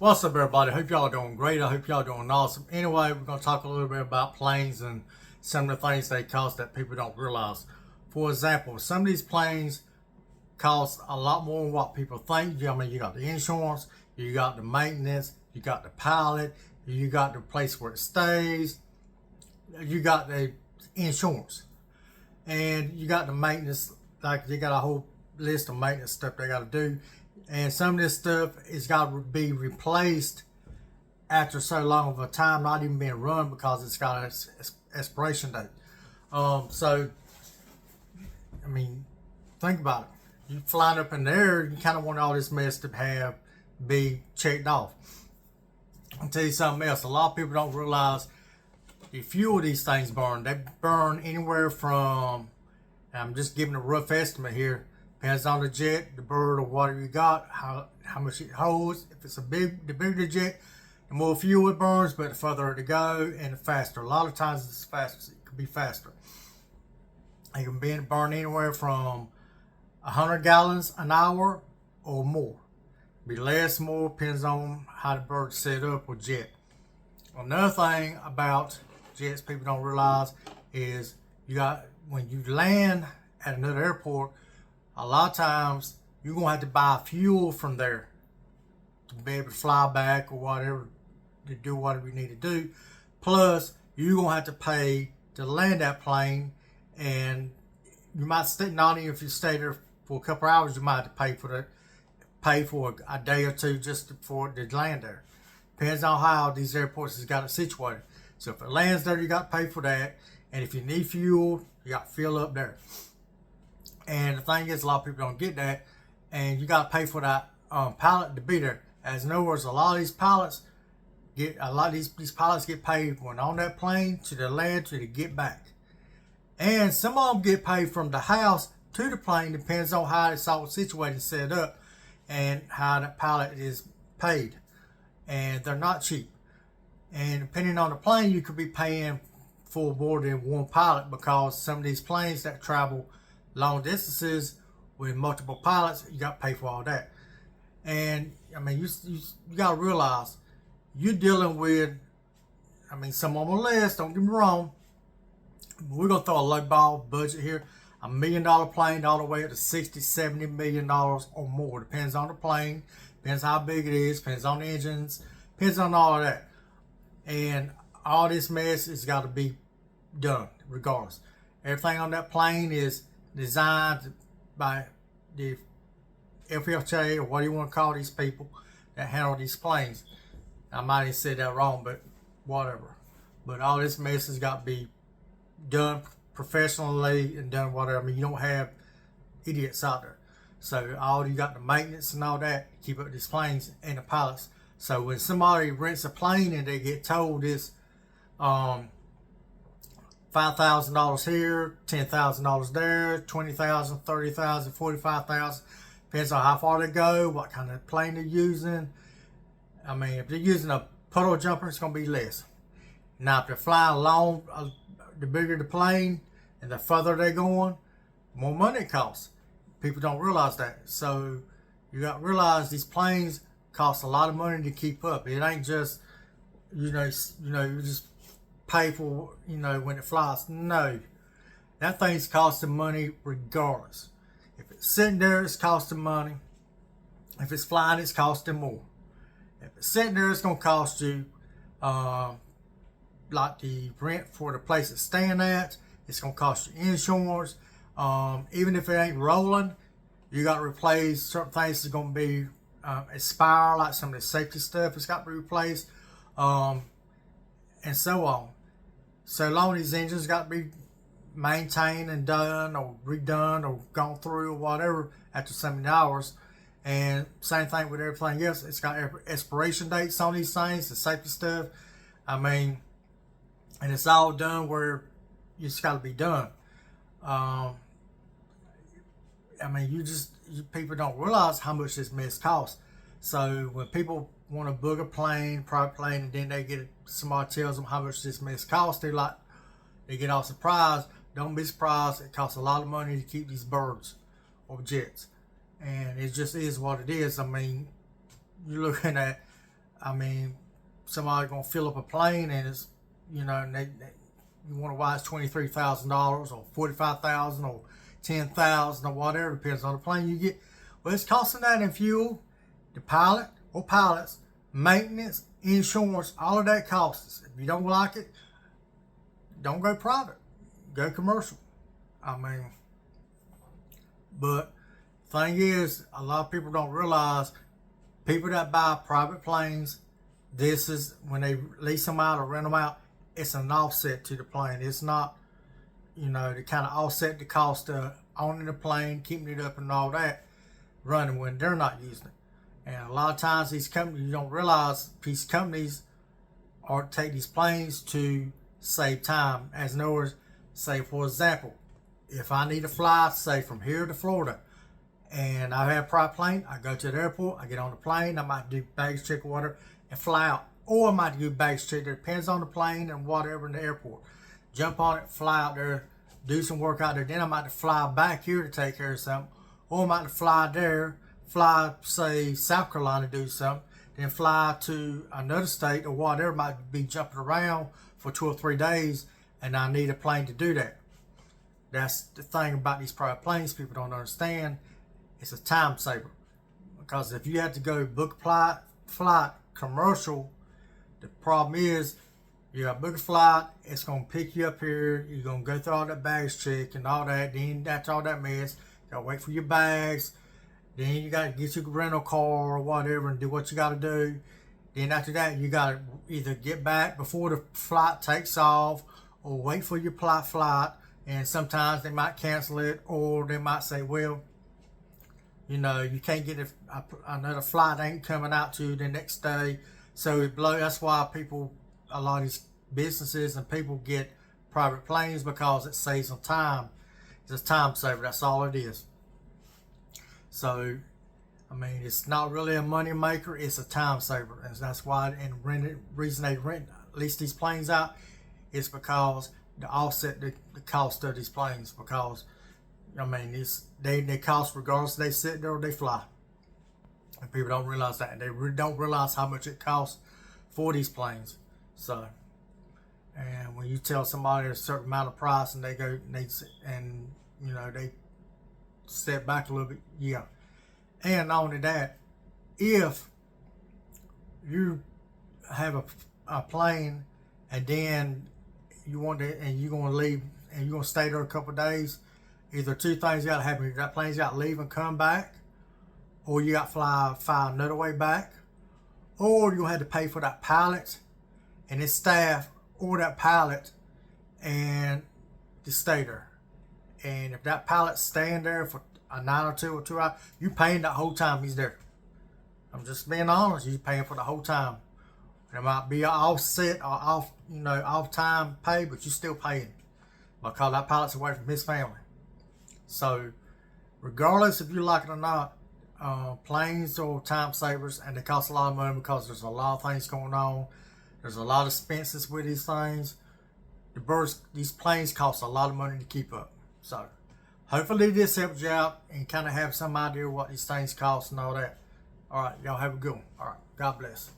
What's up, everybody? Hope y'all doing great. I hope y'all doing awesome. Anyway, we're going to talk a little bit about planes and some of the things they cost that people don't realize. For example, some of these planes cost a lot more than what people think. I mean, you got the insurance, you got the maintenance, you got the pilot, you got the place where it stays, you got the insurance, and you got the maintenance. Like, you got a whole list of maintenance stuff they got to do. And some of this stuff is got to be replaced after so long of a time, not even being run because it's got an expiration date. So, I mean, think about it. You flying up in the air, you kind of want all this mess to be checked off. I'll tell you something else. A lot of people don't realize the fuel these things burn. They burn anywhere from, I'm just giving a rough estimate here, depends on the jet, the bird, or whatever you got, how much it holds. If it's the bigger the jet, the more fuel it burns, but the further it go and the faster. A lot of times it's faster. It could be faster. It can burn anywhere from 100 gallons an hour or more. Be less, more, depends on how the bird's set up or jet. Another thing about jets people don't realize is when you land at another airport, a lot of times you're going to have to buy fuel from there to be able to fly back or whatever, to do whatever you need to do. Plus, you're going to have to pay to land that plane, and you might stay, not even if you stay there for a couple hours, you might have to pay for a day or two just for it to land there. Depends on how these airports has got it situated. So if it lands there, you got to pay for that. And if you need fuel, you got to fill up there. And the thing is, a lot of people don't get that, and you got to pay for that pilot to be there. As in other words, a lot of these pilots these pilots get paid when on that plane to the land to get back, and some of them get paid from the house to the plane. Depends on how it's all situated and set up, and how that pilot is paid. And they're not cheap. And depending on the plane, you could be paying for more than one pilot, because some of these planes that travel long distances with multiple pilots, you got to pay for all that. And I mean, you got to realize you're dealing with, I mean, some on the list, don't get me wrong, we're going to throw a low ball budget here. $1 million plane all the way up to $60-70 million or more. Depends on the plane, depends how big it is, depends on the engines, depends on all of that. And all this mess has got to be done regardless. Everything on that plane is designed by the FHA, or what do you want to call these people that handle these planes. I might have said that wrong, but whatever. But all this mess has got to be done professionally and done whatever. I mean, you don't have idiots out there. So all you got the maintenance and all that, keep up these planes and the pilots. So when somebody rents a plane and they get told this $5,000 here, $10,000 there, $20,000, $30,000, $45,000. Depends on how far they go, what kind of plane they're using. I mean, if they're using a puddle jumper, it's going to be less. Now, if they're flying long, the bigger the plane and the further they're going, more money it costs. People don't realize that. So you got to realize these planes cost a lot of money to keep up. It ain't just, you just pay for, when it flies. No, that thing's costing money regardless. If it's sitting there, it's costing money. If it's flying, it's costing more. If it's sitting there, it's going to cost you like the rent for the place it's staying at. It's going to cost you insurance. Even if it ain't rolling, you got to replace certain things. That's going to be expire, like some of the safety stuff. It's got to be replaced, and so on. So long these engines got to be maintained and done or redone or gone through or whatever after so many hours. And same thing with everything else. It's got expiration dates on these things, the safety stuff. I mean, and it's all done where it's got to be done. I mean, people don't realize how much this mess costs. So when people want to book a plane, private plane, and then somebody tells them how much this mess costs, they get all surprised. Don't be surprised. It costs a lot of money to keep these birds or jets. And it just is what it is. I mean, you're looking at I mean, somebody gonna fill up a plane and it's, you know, and you wonder why it's $23,000 or $45,000 or $10,000 or whatever, depends on the plane you get. Well, it's costing that in fuel, the pilot or pilots, maintenance, insurance, all of that costs. If you don't like it, don't go private, go commercial. I mean, but thing is, a lot of people don't realize, people that buy private planes, this is when they lease them out or rent them out, it's an offset to the plane. It's not, you know, to kind of offset the cost of owning the plane, keeping it up and all that, running when they're not using it. And a lot of times these companies, you don't realize, these companies are take these planes to save time. As in other words, say for example, if I need to fly, say from here to Florida, and I have a private plane, I go to the airport, I get on the plane, I might do baggage check or whatever, and fly out. Or I might do baggage check, it depends on the plane and whatever in the airport. Jump on it, fly out there, do some work out there, then I might fly back here to take care of something, or I might fly there, fly, say, South Carolina to do something, then fly to another state or whatever, might be jumping around for 2 or 3 days, and I need a plane to do that. That's the thing about these private planes people don't understand. It's a time saver. Because if you have to go book a flight commercial, the problem is, you got to book a flight, it's going to pick you up here, you're going to go through all that baggage check and all that, then that's all that mess. You got to wait for your bags, then you got to get your rental car or whatever and do what you got to do. Then after that, you got to either get back before the flight takes off or wait for your flight, and sometimes they might cancel it, or they might say, well, you know, you can't get another flight ain't coming out to you the next day. So that's why people, a lot of these businesses and people get private planes, because it saves them time. It's a time saver. That's all it is. So, I mean, it's not really a money maker. It's a time saver, and that's why. And reason they lease these planes out is because to offset the cost of these planes. Because, I mean, they cost regardless if they sit there or they fly. And people don't realize that. And they don't realize how much it costs for these planes. So, and when you tell somebody a certain amount of price and they you know, they step back a little bit, yeah. And not only that, if you have a plane and then you're going to leave and you're going to stay there a couple of days, either two things got to happen. That plane's got to leave and come back, or you got to fly another way back, or you'll have to pay for that pilot and his staff, or that pilot and to stay there. And if that pilot's staying there for a night or 2 or 2 hours, you're paying that whole time he's there. I'm just being honest, you're paying for the whole time. It might be an offset or off time pay, but you're still paying because that pilot's away from his family. So, regardless if you like it or not, planes are time savers, and they cost a lot of money because there's a lot of things going on. There's a lot of expenses with these things. These planes cost a lot of money to keep up. So, hopefully this helps you out and kind of have some idea what these things cost and all that. All right, y'all have a good one. All right, God bless.